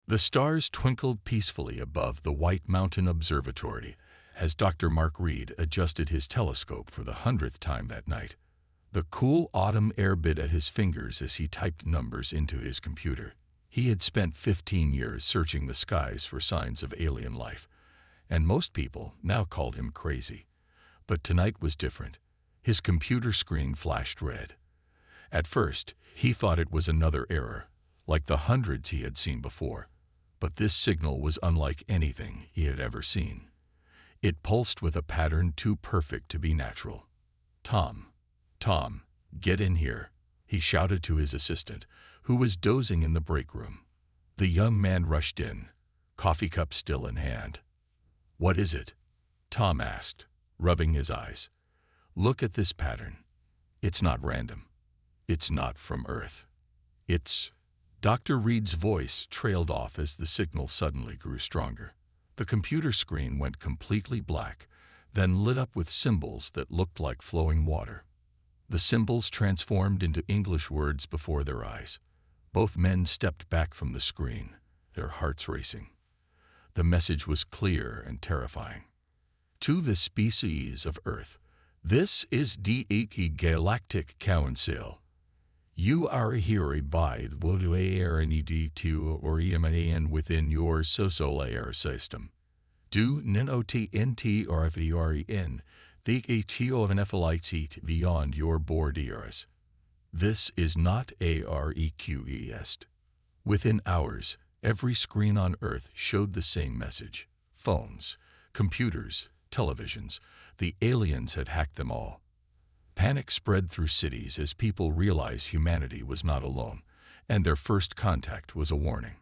The stars twinkled peacefully above the White Mountain Observatory as Dr. Mark Reed adjusted his telescope for the 100th time that night. The cool autumn air bit at his fingers as he typed numbers into his computer. He had spent 15 years searching the skies for signs of alien life, and most people now called him crazy. But tonight was different. His computer screen flashed red. At first, he thought it was another error, like the hundreds he had seen before. But this signal was unlike anything he had ever seen. It pulsed with a pattern too perfect to be natural. Tom, get in here," he shouted to his assistant, who was dozing in the break room. The young man rushed in, coffee cup still in hand. "What is it?" Tom asked, rubbing his eyes. "Look at this pattern. It's not random. It's not from Earth. It's—" Dr. Reed's voice trailed off as the signal suddenly grew stronger. The computer screen went completely black, then lit up with symbols that looked like flowing water. The symbols transformed into English words before their eyes. Both men stepped back from the screen, their hearts racing. The message was clear and terrifying. "To the species of Earth, this is the Galactic Council. You are here by to within your solar system. Do not interfere the HFY beyond your borders. This is not a request." Within hours, every screen on Earth showed the same message. Phones, computers, televisions. The aliens had hacked them all. Panic spread through cities as people realized humanity was not alone, and their first contact was a warning.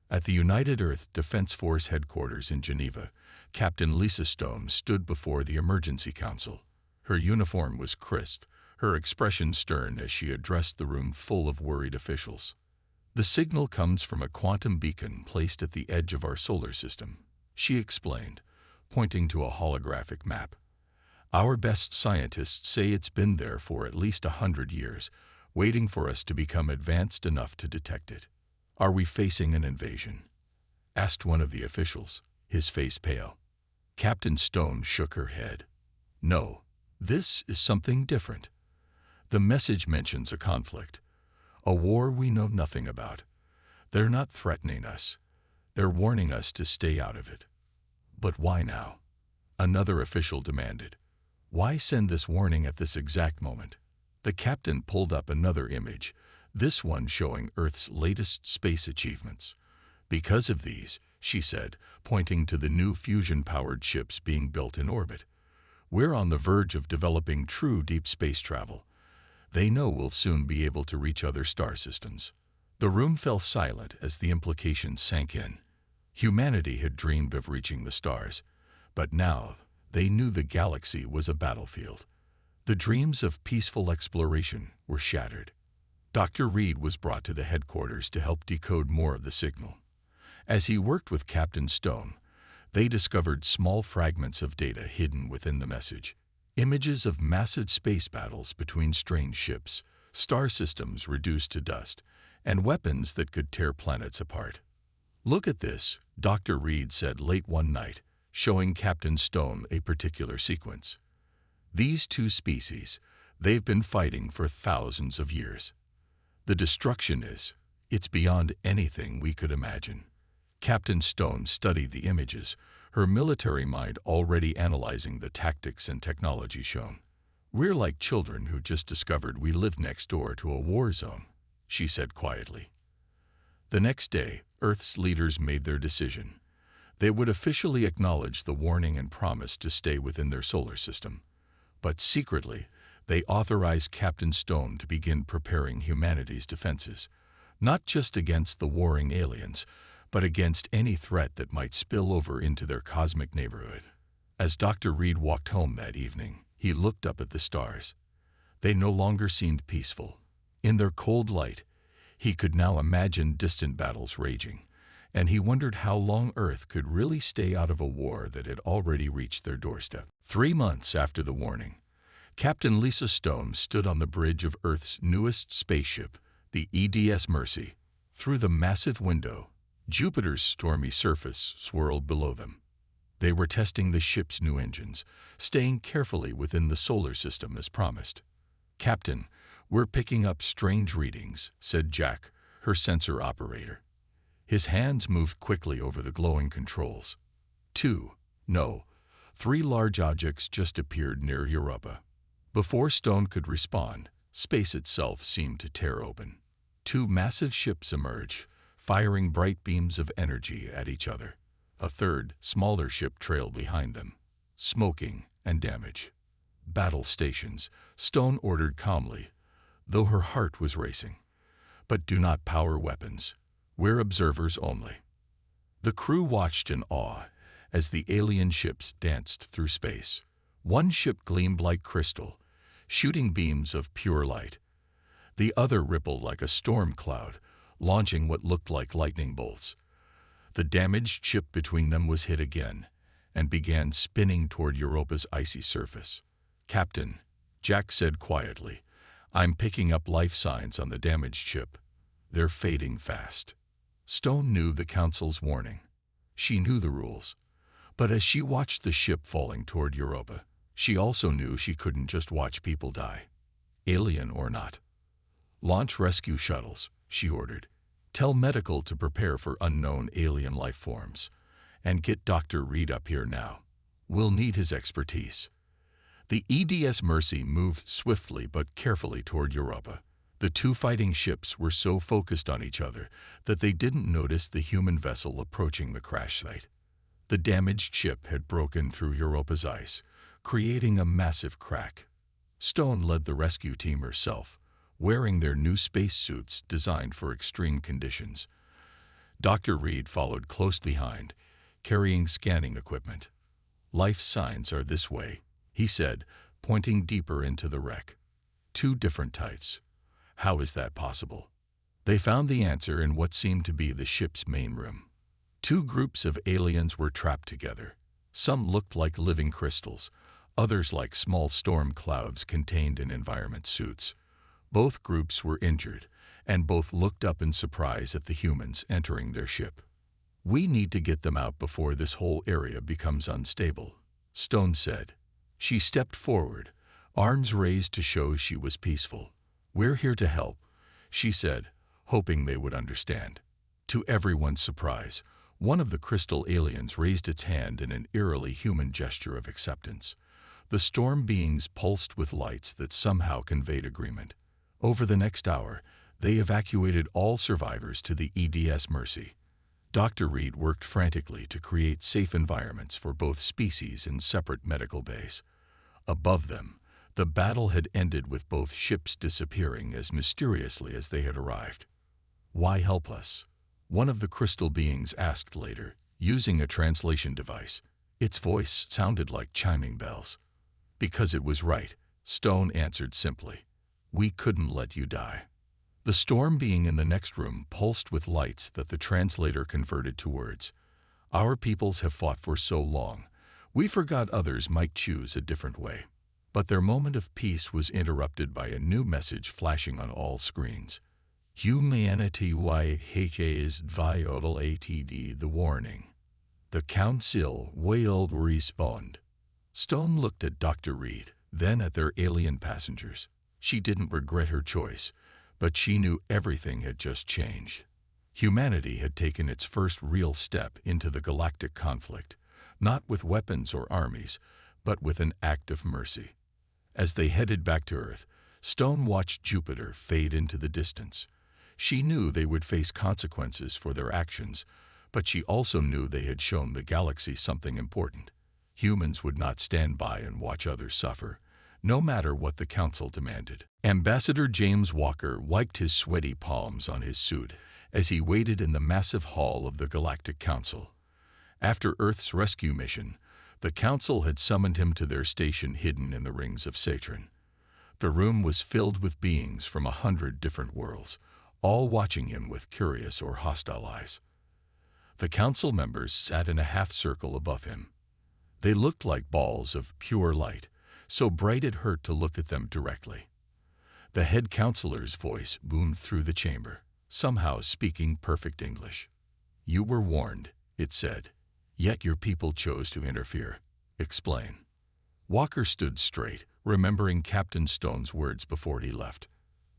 At the United Earth Defense Force headquarters in Geneva, Captain Lisa Stone stood before the Emergency Council. Her uniform was crisp, her expression stern as she addressed the room full of worried officials. "The signal comes from a quantum beacon placed at the edge of our solar system," she explained, pointing to a holographic map. "Our best scientists say it's been there for at least 100 years, waiting for us to become advanced enough to detect it." "Are we facing an invasion?" asked one of the officials, his face pale. Captain Stone shook her head. "No, this is something different. The message mentions a conflict, a war we know nothing about. They're not threatening us. They're warning us to stay out of it." "But why now?" another official demanded. "Why send this warning at this exact moment?" The captain pulled up another image, this one showing Earth's latest space achievements. "Because of these," she said, pointing to the new fusion-powered ships being built in orbit. "We're on the verge of developing true deep space travel. They know we'll soon be able to reach other star systems." The room fell silent as the implications sank in. Humanity had dreamed of reaching the stars, but now they knew the galaxy was a battlefield. The dreams of peaceful exploration were shattered. Dr. Reed was brought to the headquarters to help decode more of the signal. As he worked with Captain Stone, they discovered small fragments of data hidden within the message. Images of massive space battles between strange ships, star systems reduced to dust, and weapons that could tear planets apart. "Look at this," Dr. Reed said late one night, showing Captain Stone a particular sequence. "These two species, they've been fighting for thousands of years. The destruction it's beyond anything we could imagine." Captain Stone studied the images, her military mind already analyzing the tactics and technology shown. "We're like children who just discovered we lived next door to a war zone," she said quietly. The next day, Earth's leaders made their decision. They would officially acknowledge the warning and promise to stay within their solar system. But secretly, they authorized Captain Stone to begin preparing humanity's defenses, not just against the warring aliens, but against any threat that might spill over into their cosmic neighborhood. As Dr. Reed walked home that evening, he looked up at the stars. They no longer seemed peaceful. In their cold light, he could now imagine distant battles raging, and he wondered how long Earth could really stay out of a war that had already reached their doorstep. 3 months after the warning, Captain Lisa Stone stood on the bridge of Earth's newest spaceship, the EDS Mercy. Through the massive window, Jupiter's stormy surface swirled below them. They were testing the ship's new engines, staying carefully within the solar system as promised. "Captain, we're picking up strange readings," said Jack, her sensor operator. His hands moved quickly over the glowing controls. No, 3 large objects just appeared near Europa. Before Stone could respond, space itself seemed to tear open. 2 massive ships emerged, firing bright beams of energy at each other. A third, smaller ship trailed behind them, smoking and damaged. "Battle stations," Stone ordered calmly, though her heart was racing. "But do not power weapons. We're observers only." The crew watched in awe as the alien ships danced through space. One ship gleamed like crystal, shooting beams of pure light. The other rippled like a storm cloud, launching what looked like lightning bolts. The damaged ship between them was hit again and began spinning toward Europa's icy surface. "Captain," Jack said quietly, "I'm picking up life signs on the damaged ship. They're fading fast." Stone knew the Council's warning. She knew the rules. But as she watched the ship falling toward Europa, she also knew she couldn't just watch people die, alien or not. "Launch rescue shuttles," she ordered. "Tell medical to prepare for unknown alien life forms. And get Dr. Reed up here now. We'll need his expertise." The EDS Mercy moved swiftly but carefully toward Europa. The 2 fighting ships were so focused on each other that they didn't notice the human vessel approaching the crash site. The damaged ship had broken through Europa's ice, creating a massive crack. Stone led the rescue team herself, wearing their new spacesuits designed for extreme conditions. Dr. Reed followed close behind, carrying scanning equipment. "Life signs are this way," he said, pointing deeper into the wreck. 2 different types. How is that possible? They found the answer in what seemed to be the ship's main room. 2 groups of aliens were trapped together. Some looked like living crystals, others like small storm clouds contained in environment suits. Both groups were injured, and both looked up in surprise at the humans entering their ship. "We need to get them out before this whole area becomes unstable," Stone said. She stepped forward, arms raised to show she was peaceful. "We're here to help," she said, hoping they would understand. To everyone's surprise, one of the crystal aliens raised its hand in an eerily human gesture of acceptance. The storm beings pulsed with lights that somehow conveyed agreement. Over the next hour, they evacuated all survivors to the EDS Mercy. Dr. Reed worked frantically to create safe environments for both species in separate medical bays. Above them, the battle had ended with both ships disappearing as mysteriously as they had arrived. "Why help us?" one of the crystal beings asked later, using a translation device. Its voice sounded like chiming bells. "Because it was right," Stone answered simply. "We couldn't let you die." The storm being in the next room pulsed with lights that the translator converted to words. "Our peoples have fought for so long. We forgot others might choose a different way." But their moment of peace was interrupted by a new message flashing on all screens. "Humanity is violated the warning. The Council will respond." Stone looked at Dr. Reed, then at their alien passengers. She didn't regret her choice, but she knew everything had just changed. Humanity had taken its first real step into the galactic conflict, not with weapons or armies, but with an act of mercy. As they headed back to Earth, Stone watched Jupiter fade into the distance. She knew they would face consequences for their actions, but she also knew they had shown the galaxy something important. Humans would not stand by and watch others suffer, no matter what the Council demanded. Ambassador James Walker wiped his sweaty palms on his suit as he waited in the massive hall of the Galactic Council. After Earth's rescue mission, the Council had summoned him to their station hidden in the rings of Saturn. The room was filled with beings from 100 different worlds, all watching him with curious or hostile eyes. The Council members sat in a half-circle above him. They looked like balls of pure light, so bright it hurt to look at them directly. The head counselor's voice boomed through the chamber, somehow speaking perfect English. You were warned, it said. Yet your people chose to interfere. Explain. Walker stood straight, remembering Captain Stone's words before he left.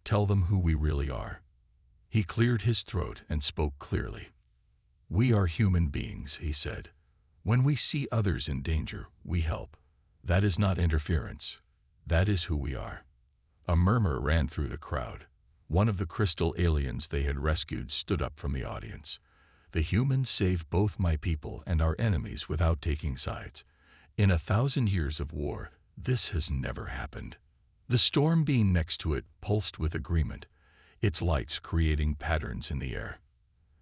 Tell them who we really are. He cleared his throat and spoke clearly. We are human beings, he said. When we see others in danger, we help. That is not interference. That is who we are. A murmur ran through the crowd. One of the crystal aliens they had rescued stood up from the audience. The humans saved both my people and our enemies without taking sides. In 1,000 years of war, this has never happened. The storm being next to it pulsed with agreement, its lights creating patterns in the air.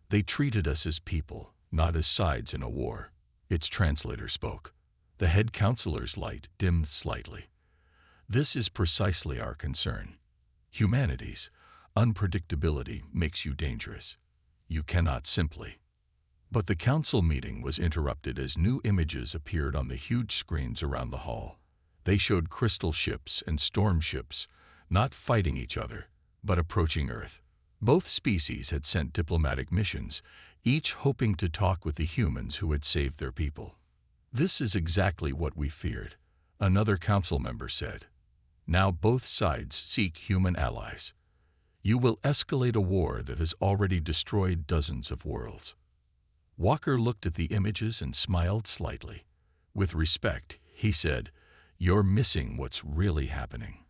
They treated us as people, not as sides in a war. Its translator spoke. The head counselor's light dimmed slightly. This is precisely our concern. Humanity's unpredictability makes you dangerous. You cannot simply. But the council meeting was interrupted as new images appeared on the huge screens around the hall. They showed crystal ships and storm ships, not fighting each other, but approaching Earth. Both species had sent diplomatic missions, each hoping to talk with the humans who had saved their people. This is exactly what we feared, another council member said. Now both sides seek human allies. You will escalate a war that has already destroyed dozens of worlds. Walker looked at the images and smiled slightly. With respect, he said, You're missing what's really happening.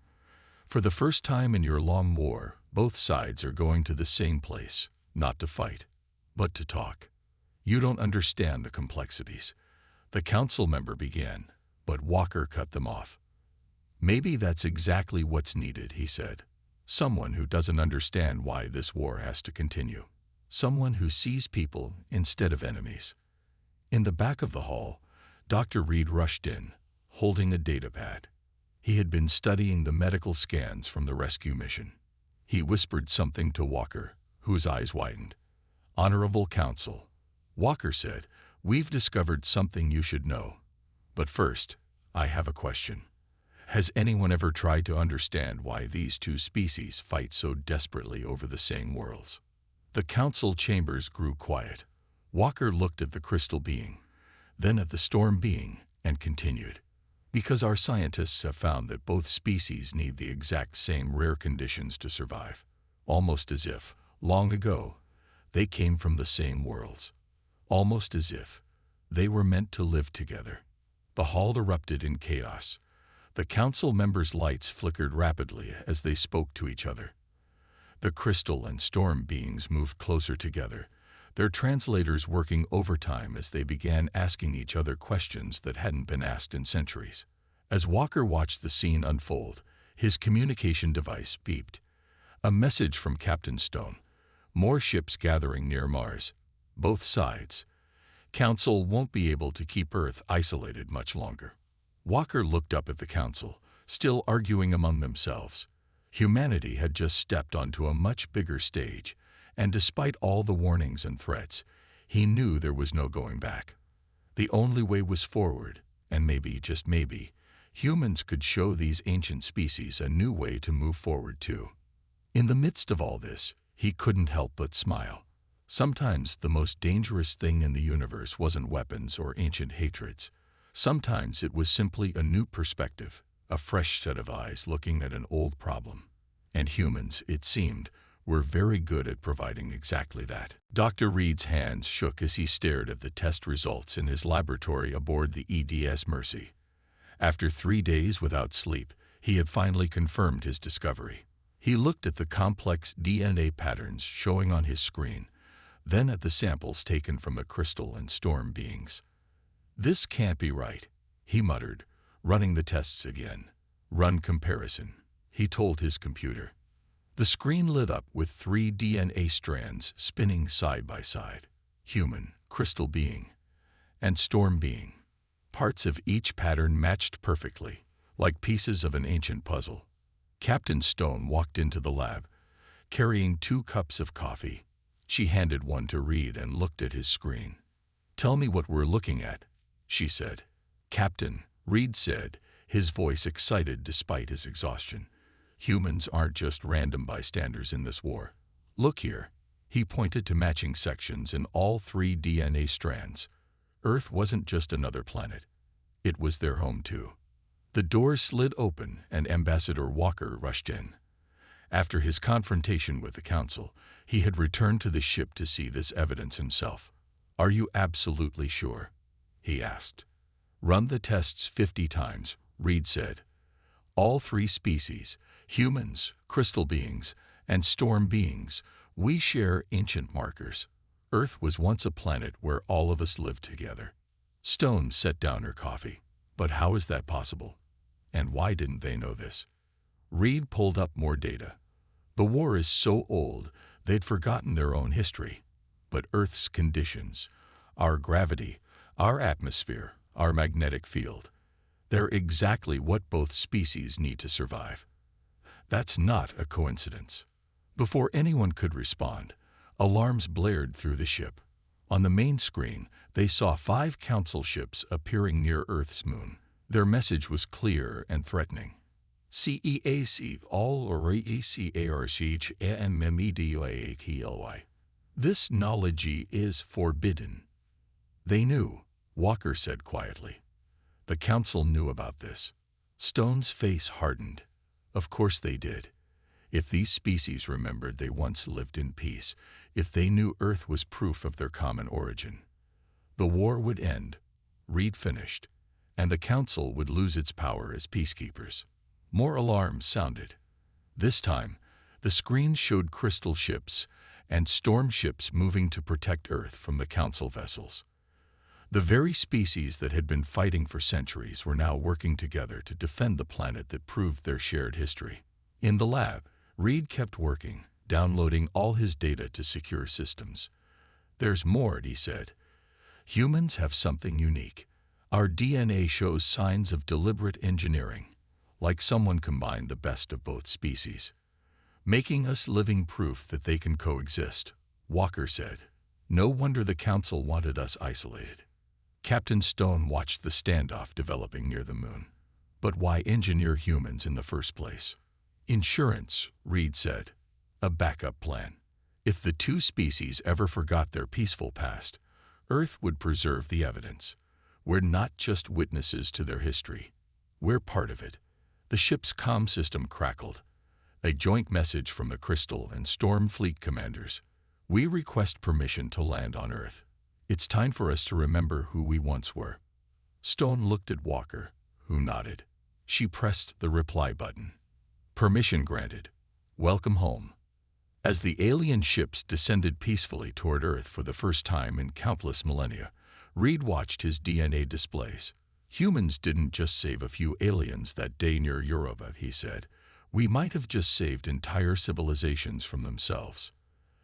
For the first time in your long war, both sides are going to the same place, not to fight, but to talk. You don't understand the complexities. The council member began, but Walker cut them off. Maybe that's exactly what's needed, he said. Someone who doesn't understand why this war has to continue. Someone who sees people instead of enemies. In the back of the hall, Dr. Reed rushed in, holding a datapad. He had been studying the medical scans from the rescue mission. He whispered something to Walker, whose eyes widened. Honorable Council, Walker said, we've discovered something you should know. But first, I have a question. Has anyone ever tried to understand why these two species fight so desperately over the same worlds? The council chambers grew quiet. Walker looked at the crystal being, then at the storm being, and continued. Because our scientists have found that both species need the exact same rare conditions to survive, almost as if, long ago, they came from the same worlds. Almost as if they were meant to live together. The hall erupted in chaos. The council members' lights flickered rapidly as they spoke to each other. The crystal and storm beings moved closer together, their translators working overtime as they began asking each other questions that hadn't been asked in centuries. As Walker watched the scene unfold, his communication device beeped. A message from Captain Stone. More ships gathering near Mars. Both sides. Council won't be able to keep Earth isolated much longer. Walker looked up at the council, still arguing among themselves. Humanity had just stepped onto a much bigger stage, and despite all the warnings and threats, he knew there was no going back. The only way was forward, and maybe, just maybe, humans could show these ancient species a new way to move forward too. In the midst of all this, he couldn't help but smile. Sometimes the most dangerous thing in the universe wasn't weapons or ancient hatreds. Sometimes it was simply a new perspective, a fresh set of eyes looking at an old problem. And humans, it seemed, were very good at providing exactly that. Dr. Reed's hands shook as he stared at the test results in his laboratory aboard the EDS Mercy. After 3 days without sleep, he had finally confirmed his discovery. He looked at the complex DNA patterns showing on his screen, then at the samples taken from the crystal and storm beings. This can't be right, he muttered, running the tests again. Run comparison, he told his computer. The screen lit up with 3 DNA strands spinning side by side. Human, crystal being, and storm being. Parts of each pattern matched perfectly, like pieces of an ancient puzzle. Captain Stone walked into the lab, carrying 2 cups of coffee. She handed one to Reed and looked at his screen. Tell me what we're looking at, she said. Captain, Reed said, his voice excited despite his exhaustion. Humans aren't just random bystanders in this war. Look here. He pointed to matching sections in all 3 DNA strands. Earth wasn't just another planet. It was their home too. The doors slid open and Ambassador Walker rushed in. After his confrontation with the Council, he had returned to the ship to see this evidence himself. "Are you absolutely sure?" he asked. "Run the tests 50 times, Reed said. All 3 species, humans, crystal beings, and storm beings, we share ancient markers. Earth was once a planet where all of us lived together." Stone set down her coffee. "But how is that possible? And why didn't they know this?" Reed pulled up more data. "The war is so old, they'd forgotten their own history. But Earth's conditions, our gravity, our atmosphere, our magnetic field, they're exactly what both species need to survive. That's not a coincidence." Before anyone could respond, alarms blared through the ship. On the main screen, they saw 5 Council ships appearing near Earth's moon. Their message was clear and threatening. "CEAC all or ECARCH AMMEDIATLY. This knowledge is forbidden." "They knew," Walker said quietly. "The Council knew about this." Stone's face hardened. Of course they did. If these species remembered they once lived in peace, if they knew Earth was proof of their common origin, the war would end, Reed finished, and the Council would lose its power as peacekeepers. More alarms sounded. This time, the screens showed crystal ships and storm ships moving to protect Earth from the Council vessels. The very species that had been fighting for centuries were now working together to defend the planet that proved their shared history. In the lab, Reed kept working, downloading all his data to secure systems. "There's more," he said. "Humans have something unique. Our DNA shows signs of deliberate engineering, like someone combined the best of both species, making us living proof that they can coexist," Walker said. "No wonder the Council wanted us isolated." Captain Stone watched the standoff developing near the moon. "But why engineer humans in the first place?" "Insurance," Reed said. "A backup plan. If the 2 species ever forgot their peaceful past, Earth would preserve the evidence. We're not just witnesses to their history. We're part of it." The ship's comm system crackled. A joint message from the Crystal and Storm Fleet commanders. "We request permission to land on Earth. It's time for us to remember who we once were." Stone looked at Walker, who nodded. She pressed the reply button. "Permission granted. Welcome home." As the alien ships descended peacefully toward Earth for the first time in countless millennia, Reed watched his DNA displays. "Humans didn't just save a few aliens that day near Europa," he said. "We might have just saved entire civilizations from themselves."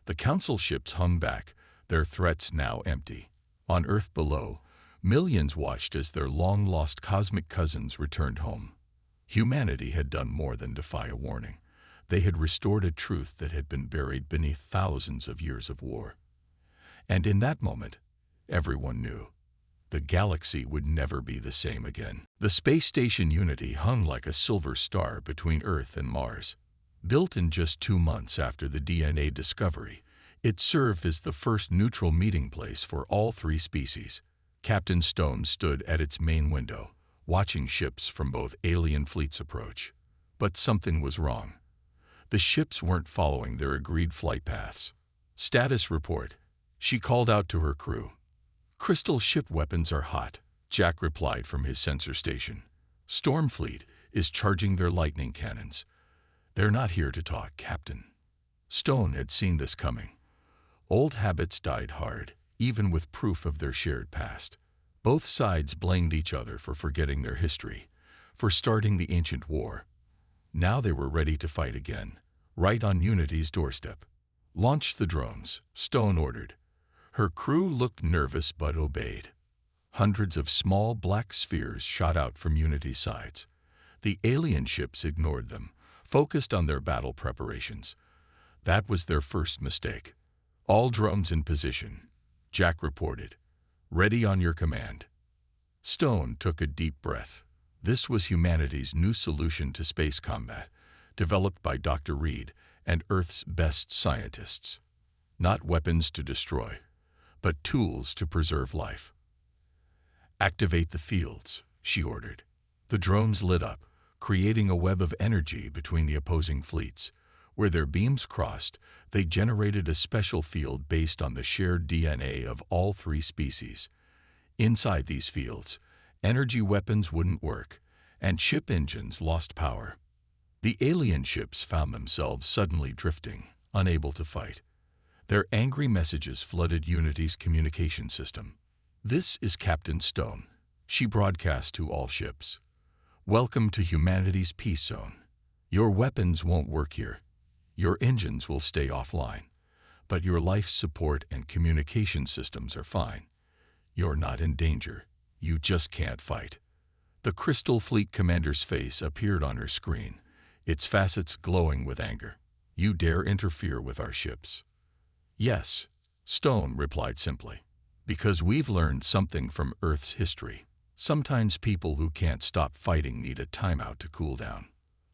The Council ships hung back, their threats now empty. On Earth below, millions watched as their long-lost cosmic cousins returned home. Humanity had done more than defy a warning. They had restored a truth that had been buried beneath thousands of years of war. And in that moment, everyone knew. The galaxy would never be the same again. The space station Unity hung like a silver star between Earth and Mars. Built in just 2 months after the DNA discovery, it served as the first neutral meeting place for all 3 species. Captain Stone stood at its main window, watching ships from both alien fleets approach. But something was wrong. The ships weren't following their agreed flight paths. "Status report," she called out to her crew. "Crystal ship weapons are hot," Jack replied from his sensor station. "Stormfleet is charging their lightning cannons. They're not here to talk, Captain." Stone had seen this coming. Old habits died hard, even with proof of their shared past. Both sides blamed each other for forgetting their history, for starting the ancient war. Now they were ready to fight again, right on Unity's doorstep. "Launch the drones," Stone ordered. Her crew looked nervous but obeyed. Hundreds of small black spheres shot out from Unity's sides. The alien ships ignored them, focused on their battle preparations. That was their first mistake. "All drones in position," Jack reported. "Ready on your command." Stone took a deep breath. This was humanity's new solution to space combat, developed by Dr. Reed and Earth's best scientists. Not weapons to destroy, but tools to preserve life. Activate the fields, she ordered. The drones lit up, creating a web of energy between the opposing fleets. Where their beams crossed, they generated a special field based on the shared DNA of all three species. Inside these fields, energy weapons wouldn't work, and ship engines lost power. The alien ships found themselves suddenly drifting, unable to fight. Their angry messages flooded Unity's communication system. "This is Captain Stone," she broadcast to all ships. "Welcome to humanity's peace zone. Your weapons won't work here. Your engines will stay offline. But your life support and communication systems are fine. You're not in danger. You just can't fight." The Crystal Fleet commander's face appeared on her screen, its facets glowing with anger. "You dare interfere with our ships?" "Yes," Stone replied simply. "Because we've learned something from Earth's history. Sometimes people who can't stop fighting need a timeout to cool down."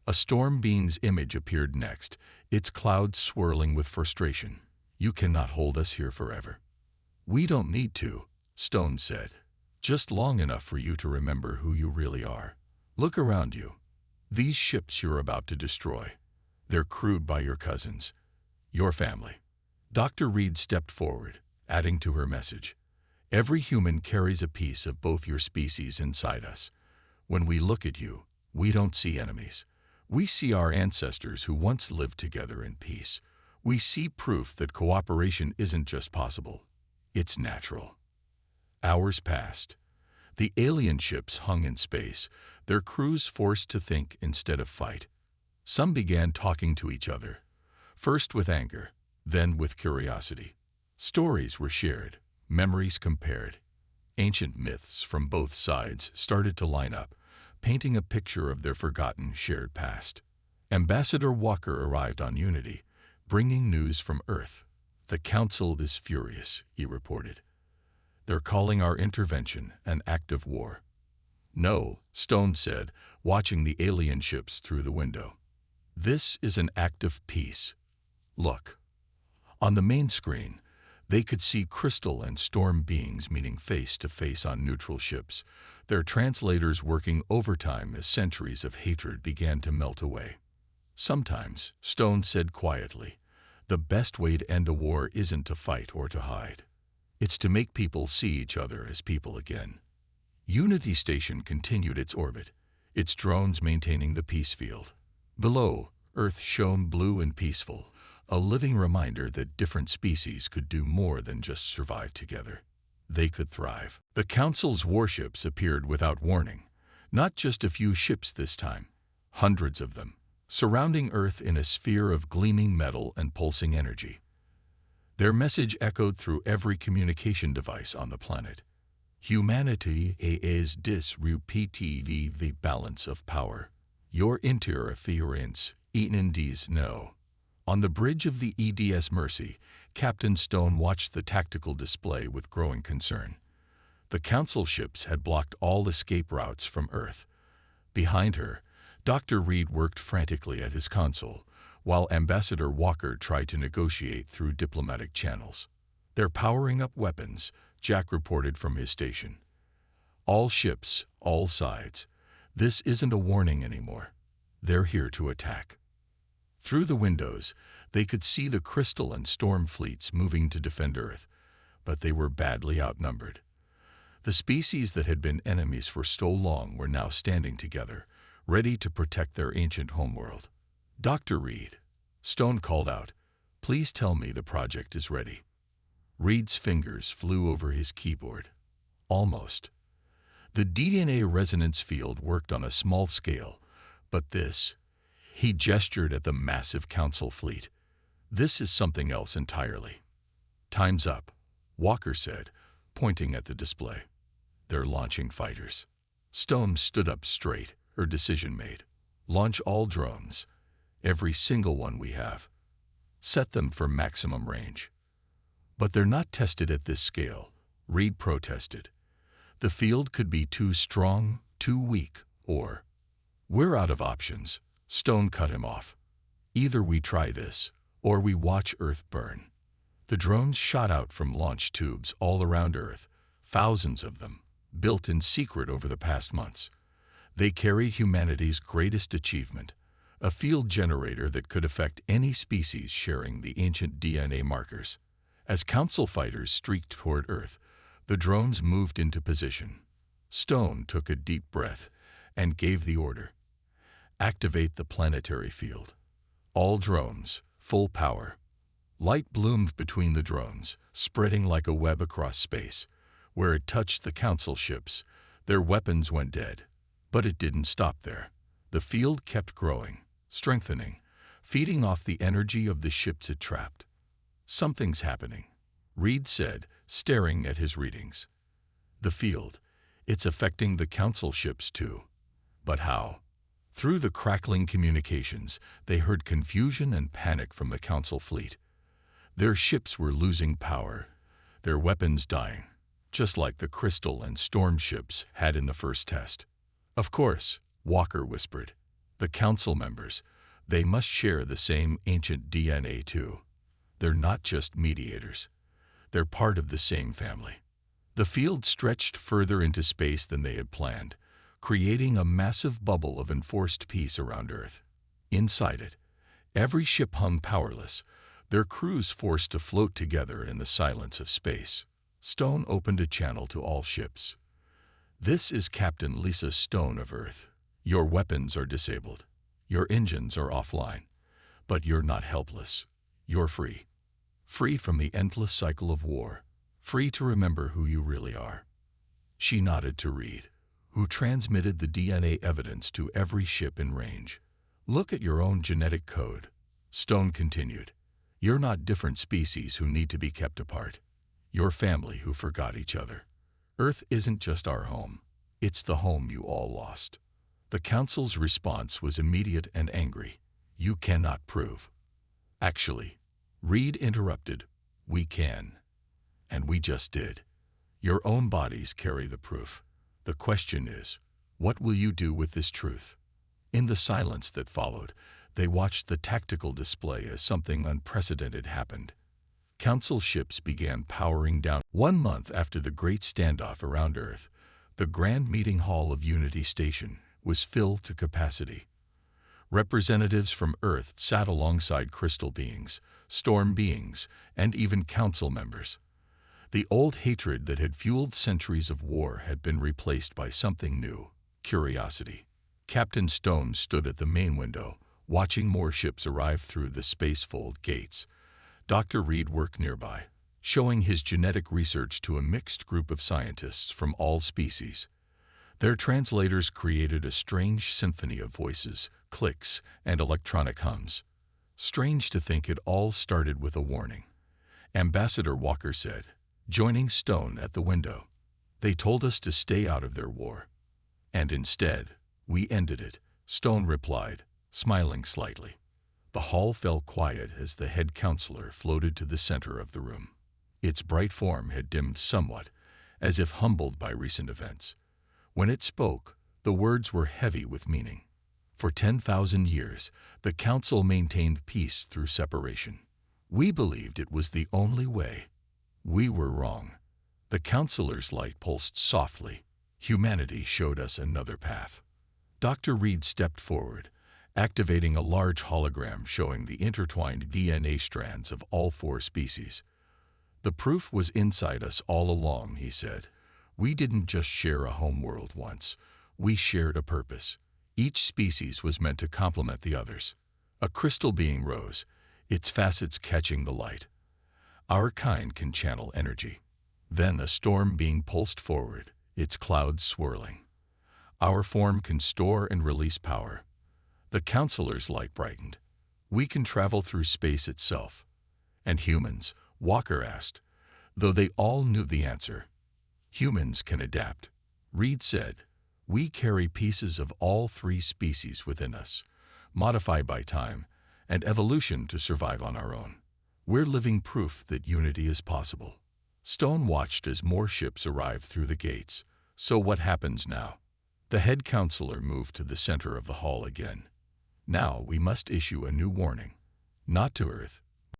A storm being's image appeared next, its clouds swirling with frustration. "You cannot hold us here forever." "We don't need to," Stone said. "Just long enough for you to remember who you really are. Look around you. These ships you're about to destroy, they're crewed by your cousins, your family." Dr. Reed stepped forward, adding to her message. "Every human carries a piece of both your species inside us. When we look at you, we don't see enemies. We see our ancestors who once lived together in peace. We see proof that cooperation isn't just possible, it's natural." Hours passed. The alien ships hung in space, their crews forced to think instead of fight. Some began talking to each other, first with anger, then with curiosity. Stories were shared, memories compared. Ancient myths from both sides started to line up, painting a picture of their forgotten shared past. Ambassador Walker arrived on Unity, bringing news from Earth. "The Council is furious," he reported. "They're calling our intervention an act of war." "No," Stone said, watching the alien ships through the window. "This is an act of peace. Look." On the main screen, they could see Crystal and Storm beings meeting face to face on neutral ships, their translators working overtime as centuries of hatred began to melt away. "Sometimes," Stone said quietly, "the best way to end a war isn't to fight or to hide. It's to make people see each other as people again." Unity Station continued its orbit, its drones maintaining the peace field. Below, Earth shone blue and peaceful, a living reminder that different species could do more than just survive together. They could thrive. The Council's warships appeared without warning, not just a few ships this time, hundreds of them, surrounding Earth in a sphere of gleaming metal and pulsing energy. Their message echoed through every communication device on the planet. "Humanity is disrupting the balance of power. Your interference is no." On the bridge of the EDS Mercy, Captain Stone watched the tactical display with growing concern. The Council ships had blocked all escape routes from Earth. Behind her, Dr. Reed worked frantically at his console, while Ambassador Walker tried to negotiate through diplomatic channels. "They're powering up weapons," Jack reported from his station. "All ships, all sides. This isn't a warning anymore. They're here to attack." Through the windows, they could see the Crystal and Storm fleets moving to defend Earth, but they were badly outnumbered. The species that had been enemies for so long were now standing together, ready to protect their ancient homeworld. "Dr. Reed," Stone called out, "please tell me the project is ready." Reed's fingers flew over his keyboard. "Almost." The DNA resonance field worked on a small scale, but this, he gestured at the massive Council fleet, "this is something else entirely." "Time's up," Walker said, pointing at the display. "They're launching fighters." Stone stood up straight, her decision made. "Launch all drones, every single one we have. Set them for maximum range." "But they're not tested at this scale," Reed protested. "The field could be too strong, too weak, or—" "We're out of options," Stone cut him off. "Either we try this, or we watch Earth burn." The drones shot out from launch tubes all around Earth, thousands of them, built in secret over the past months. They carried humanity's greatest achievement, a field generator that could affect any species sharing the ancient DNA markers. As Council fighters streaked toward Earth, the drones moved into position. Stone took a deep breath and gave the order. Activate the planetary field. All drones, full power. Light bloomed between the drones, spreading like a web across space. Where it touched the Council ships, their weapons went dead. But it didn't stop there. The field kept growing, strengthening, feeding off the energy of the ships it trapped. Something's happening, Reed said, staring at his readings. The field, it's affecting the Council ships too. But how? Through the crackling communications, they heard confusion and panic from the Council fleet. Their ships were losing power, their weapons dying, just like the Crystal and Storm ships had in the first test. Of course, Walker whispered. The Council members, they must share the same ancient DNA too. They're not just mediators. They're part of the same family. The field stretched further into space than they had planned, creating a massive bubble of enforced peace around Earth. Inside it, every ship hung powerless, their crews forced to float together in the silence of space. Stone opened a channel to all ships. This is Captain Lisa Stone of Earth. Your weapons are disabled. Your engines are offline. But you're not helpless. You're free. Free from the endless cycle of war. Free to remember who you really are. She nodded to Reed, who transmitted the DNA evidence to every ship in range. Look at your own genetic code. Stone continued. You're not different species who need to be kept apart. You're family who forgot each other. Earth isn't just our home. It's the home you all lost. The Council's response was immediate and angry. You cannot prove. Actually, Reed interrupted. We can. And we just did. Your own bodies carry the proof. The question is, what will you do with this truth? In the silence that followed, they watched the tactical display as something unprecedented happened. Council ships began powering down. 1 month after the Great Standoff around Earth, the Grand Meeting Hall of Unity Station was filled to capacity. Representatives from Earth sat alongside Crystal beings, Storm beings, and even Council members. The old hatred that had fueled centuries of war had been replaced by something new, curiosity. Captain Stone stood at the main window, watching more ships arrive through the spacefold gates. Dr. Reed worked nearby, showing his genetic research to a mixed group of scientists from all species. Their translators created a strange symphony of voices, clicks, and electronic hums. Strange to think it all started with a warning. Ambassador Walker said, joining Stone at the window. They told us to stay out of their war. And instead, we ended it, Stone replied, smiling slightly. The hall fell quiet as the head counselor floated to the center of the room. Its bright form had dimmed somewhat, as if humbled by recent events. When it spoke, the words were heavy with meaning. For 10,000 years, the Council maintained peace through separation. We believed it was the only way. We were wrong. The Councilor's light pulsed softly. Humanity showed us another path. Dr. Reed stepped forward, activating a large hologram showing the intertwined DNA strands of all 4 species. The proof was inside us all along, he said. We didn't just share a homeworld once. We shared a purpose. Each species was meant to complement the others. A crystal being rose, its facets catching the light. Our kind can channel energy. Then a storm being pulsed forward, its clouds swirling. Our form can store and release power. The Counselor's light brightened. We can travel through space itself. And humans, Walker asked, though they all knew the answer. Humans can adapt. Reed said, we carry pieces of all 3 species within us, modified by time and evolution to survive on our own. We're living proof that unity is possible. Stone watched as more ships arrived through the gates. So what happens now? The head counselor moved to the center of the hall again. Now we must issue a new warning. Not to Earth,